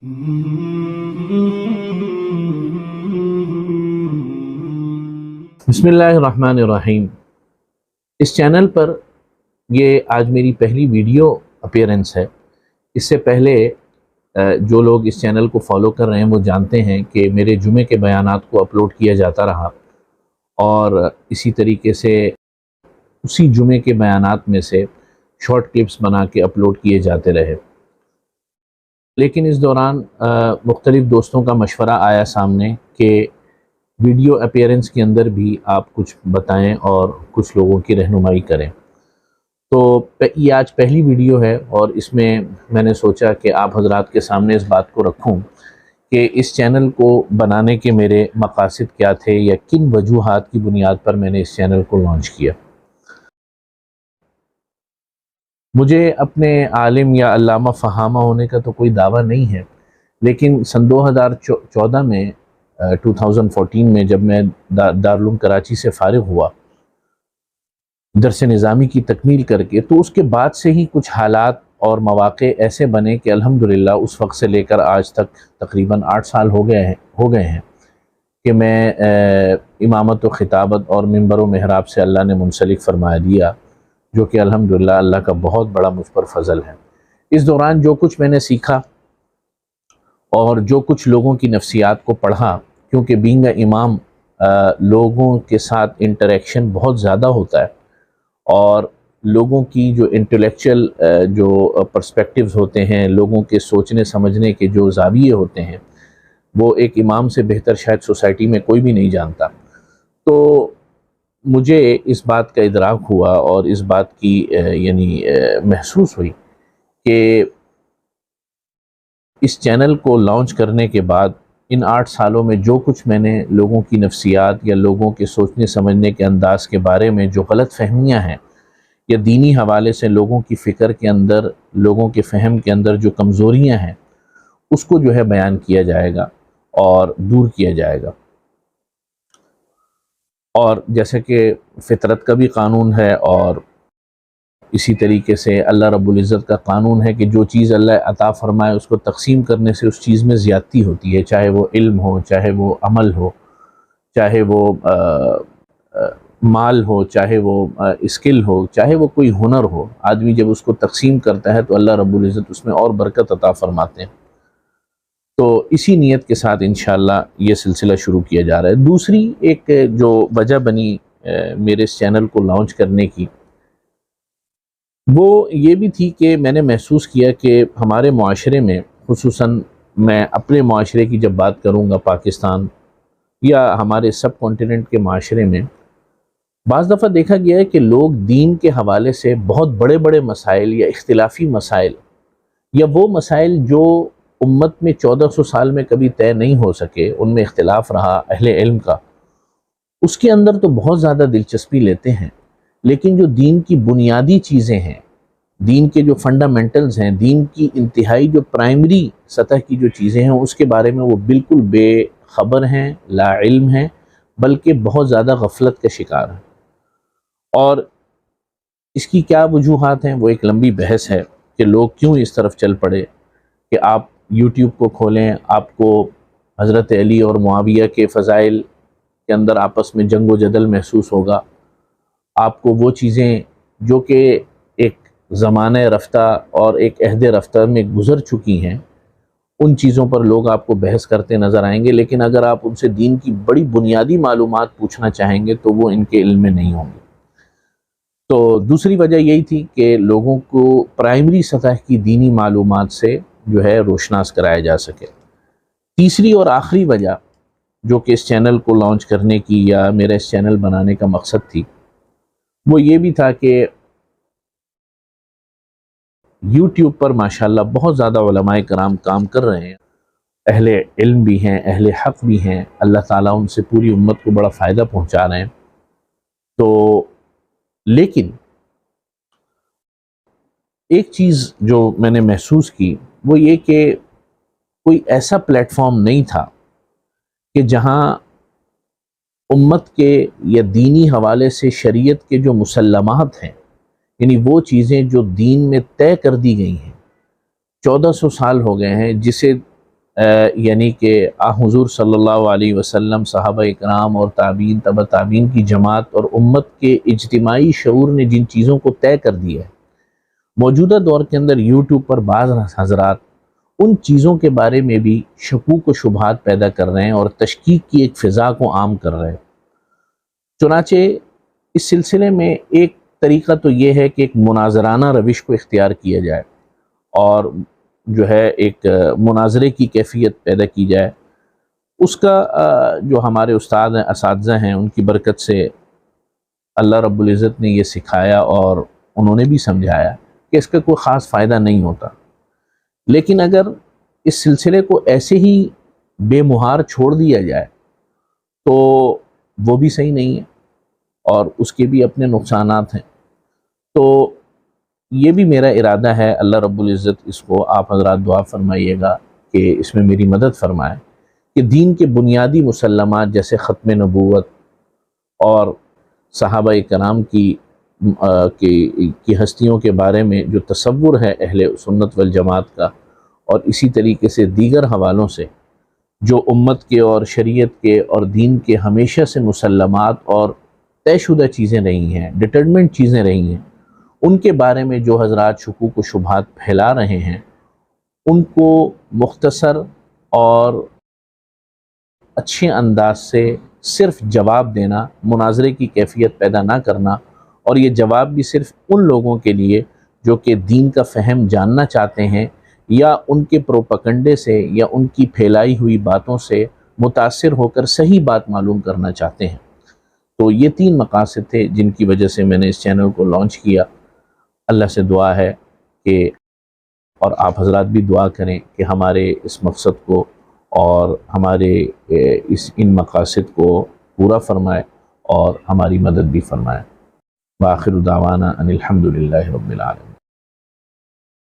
बिस्मिल्लाहिर्रहमानिर्रहीम। इस चैनल पर ये आज मेरी पहली वीडियो अपीयरेंस है। इससे पहले जो लोग इस चैनल को फॉलो कर रहे हैं वो जानते हैं कि मेरे जुमे के बयानात को अपलोड किया जाता रहा और इसी तरीके से उसी जुमे के बयानात में से शॉर्ट क्लिप्स बना के अपलोड किए जाते रहे। लेकिन इस दौरान मुख्तलिफ़ दोस्तों का मशवरा आया सामने कि वीडियो अपीयरेंस के अंदर भी आप कुछ बताएं और कुछ लोगों की रहनुमाई करें। तो ये आज पहली वीडियो है और इसमें मैंने सोचा कि आप हजरात के सामने इस बात को रखूं कि इस चैनल को बनाने के मेरे मकासद क्या थे या किन वजूहात की बुनियाद पर मैंने इस चैनल को लॉन्च किया। मुझे अपने आलिम या अल्लामा फ़हामा होने का तो कोई दावा नहीं है, लेकिन सन 2014 में 2014 में जब मैं दारुल कराची से फ़ारिग हुआ दरस निज़ामी की तकमील करके, तो उसके बाद से ही कुछ हालात और मौक़े ऐसे बने कि अल्हम्दुलिल्लाह उस वक्त से लेकर आज तक तकरीबन 8 साल हो गए हैं कि मैं इमामत व खिताबत और मिंबर व महराब से अल्लाह ने मुंसलिक फरमा दिया, जो कि अल्हम्दुलिल्लाह अल्लाह का बहुत बड़ा मुझ पर फ़ज़ल है। इस दौरान जो कुछ मैंने सीखा और जो कुछ लोगों की नफ्सियात को पढ़ा, क्योंकि बीइंग अ इमाम लोगों के साथ इंटरेक्शन बहुत ज़्यादा होता है और लोगों की जो इंटेलेक्चुअल जो पर्सपेक्टिव्स होते हैं, लोगों के सोचने समझने के जो ज़ाविये होते हैं, वो एक इमाम से बेहतर शायद सोसाइटी में कोई भी नहीं जानता। तो मुझे इस बात का इदराक हुआ और इस बात की महसूस हुई कि इस चैनल को लॉन्च करने के बाद इन 8 सालों में जो कुछ मैंने लोगों की नफ्सियात या लोगों के सोचने समझने के अंदाज़ के बारे में जो गलत फहमियाँ हैं या दीनी हवाले से लोगों की फ़िक्र के अंदर, लोगों के फ़हम के अंदर जो कमज़ोरियाँ हैं, उसको जो है बयान किया जाएगा और दूर किया जाएगा। और जैसे कि फ़ितरत का भी कानून है और इसी तरीके से अल्लाह रब्बुल इज़्ज़त का कानून है कि जो चीज़ अल्लाह अता फ़रमाए उसको तक़सीम करने से उस चीज़ में ज़्यादती होती है, चाहे वो इल्म हो, चाहे वो अमल हो, चाहे वो माल हो, चाहे वो स्किल हो, चाहे वो कोई हुनर हो। आदमी जब उसको तक़सीम करता है तो अल्लाह रब्बुल इज़्ज़त उसमें और बरकत अता फ़रमाते हैं। तो इसी नीयत के साथ इंशाअल्लाह ये सिलसिला शुरू किया जा रहा है। दूसरी एक जो वजह बनी मेरे इस चैनल को लॉन्च करने की, वो ये भी थी कि मैंने महसूस किया कि हमारे मुआशरे में, खुसूसन मैं अपने मुआशरे की जब बात करूँगा, पाकिस्तान या हमारे सब कॉन्टिनेंट के माशरे में बाज़ दफ़ा देखा गया है कि लोग दीन के हवाले से बहुत बड़े बड़े मसाइल या इख्तिलाफ़ी मसाइल या वो मसाइल जो उम्मत में 1400 साल में कभी तय नहीं हो सके, उनमें इख्तिलाफ़ रहा अहले इल्म का, उसके अंदर तो बहुत ज़्यादा दिलचस्पी लेते हैं। लेकिन जो दीन की बुनियादी चीज़ें हैं, दीन के जो फंडामेंटल्स हैं, दीन की इंतहाई जो प्राइमरी सतह की जो चीज़ें हैं, उसके बारे में वो बिल्कुल बेखबर हैं, लाइल्म हैं, बल्कि बहुत ज़्यादा गफलत के शिकार हैं। और इसकी क्या वजूहात हैं, वो एक लंबी बहस है कि लोग क्यों इस तरफ चल पड़े कि आप यूट्यूब को खोलें, आपको हज़रत अली और मुआविया के फ़ज़ाइल के अंदर आपस में जंग व जदल महसूस होगा। आपको वो चीज़ें जो कि एक ज़माने रफ्ता और एक अहद रफ्ता में गुज़र चुकी हैं, उन चीज़ों पर लोग आपको बहस करते नज़र आएंगे। लेकिन अगर आप उनसे दीन की बड़ी बुनियादी मालूमात पूछना चाहेंगे तो वो इनके इल्म में नहीं होंगे। तो दूसरी वजह यही थी कि लोगों को प्राइमरी सतह की दीनी मालूमात से जो है रोशनास कराया जा सके। तीसरी और आखिरी वजह जो कि इस चैनल को लॉन्च करने की या मेरा इस चैनल बनाने का मकसद थी, वो ये भी था कि यूट्यूब पर माशाल्लाह बहुत ज़्यादा उलमाए कराम काम कर रहे हैं, अहले इल्म भी हैं, अहले हक़ भी हैं, अल्लाह ताला उनसे पूरी उम्मत को बड़ा फ़ायदा पहुँचा रहे हैं। तो लेकिन एक चीज़ जो मैंने महसूस की वो ये कि कोई ऐसा प्लेटफॉर्म नहीं था कि जहाँ उम्मत के या दीनी हवाले से शरीयत के जो मुसल्लमात हैं, यानी वो चीज़ें जो दीन में तय कर दी गई हैं, 1400 साल हो गए हैं, जिसे یعنی کہ حضور صلی اللہ علیہ وسلم، صحابہ اکرام اور تابعین، تبع تابعین کی جماعت اور امت کے اجتماعی شعور نے جن چیزوں کو طے کر دیا ہے، موجودہ دور کے اندر یوٹیوب پر بعض حضرات ان چیزوں کے بارے میں بھی شکوک و شبہات پیدا کر رہے ہیں اور تشکیک کی ایک فضا کو عام کر رہے ہیں۔ چنانچہ اس سلسلے میں ایک طریقہ تو یہ ہے کہ ایک مناظرانہ روش کو اختیار کیا جائے اور جو ہے ایک مناظرے کی کیفیت پیدا کی جائے۔ اس کا جو ہمارے استاد ہیں، اساتذہ ہیں، ان کی برکت سے اللہ رب العزت نے یہ سکھایا اور انہوں نے بھی سمجھایا کہ اس کا کوئی خاص فائدہ نہیں ہوتا، لیکن اگر اس سلسلے کو ایسے ہی بے مہار چھوڑ دیا جائے تو وہ بھی صحیح نہیں ہے اور اس کے بھی اپنے نقصانات ہیں۔ تو یہ بھی میرا ارادہ ہے، اللہ رب العزت اس کو آپ حضرات دعا فرمائیے گا کہ اس میں میری مدد فرمائے، کہ دین کے بنیادی مسلمات جیسے ختم نبوت اور صحابہ کرام کی ہستیوں کے بارے میں جو تصور ہے اہل سنت والجماعت کا، اور اسی طریقے سے دیگر حوالوں سے جو امت کے اور شریعت کے اور دین کے ہمیشہ سے مسلمات اور طے شدہ چیزیں رہی ہیں، ڈٹرمنٹ چیزیں رہی ہیں، ان کے بارے میں جو حضرات شکوک و شبہات پھیلا رہے ہیں، ان کو مختصر اور اچھے انداز سے صرف جواب دینا، مناظرے کی کیفیت پیدا نہ کرنا، اور یہ جواب بھی صرف ان لوگوں کے لیے جو کہ دین کا فہم جاننا چاہتے ہیں یا ان کے پروپیگنڈے سے یا ان کی پھیلائی ہوئی باتوں سے متاثر ہو کر صحیح بات معلوم کرنا چاہتے ہیں۔ تو یہ 3 مقاصد تھے جن کی وجہ سے میں نے اس چینل کو لانچ کیا۔ اللہ سے دعا ہے کہ اور آپ حضرات بھی دعا کریں کہ ہمارے اس مقصد کو اور ہمارے ان مقاصد کو پورا فرمائے اور ہماری مدد بھی فرمائے۔ وآخر دعوانا ان الحمد للہ رب العالمین۔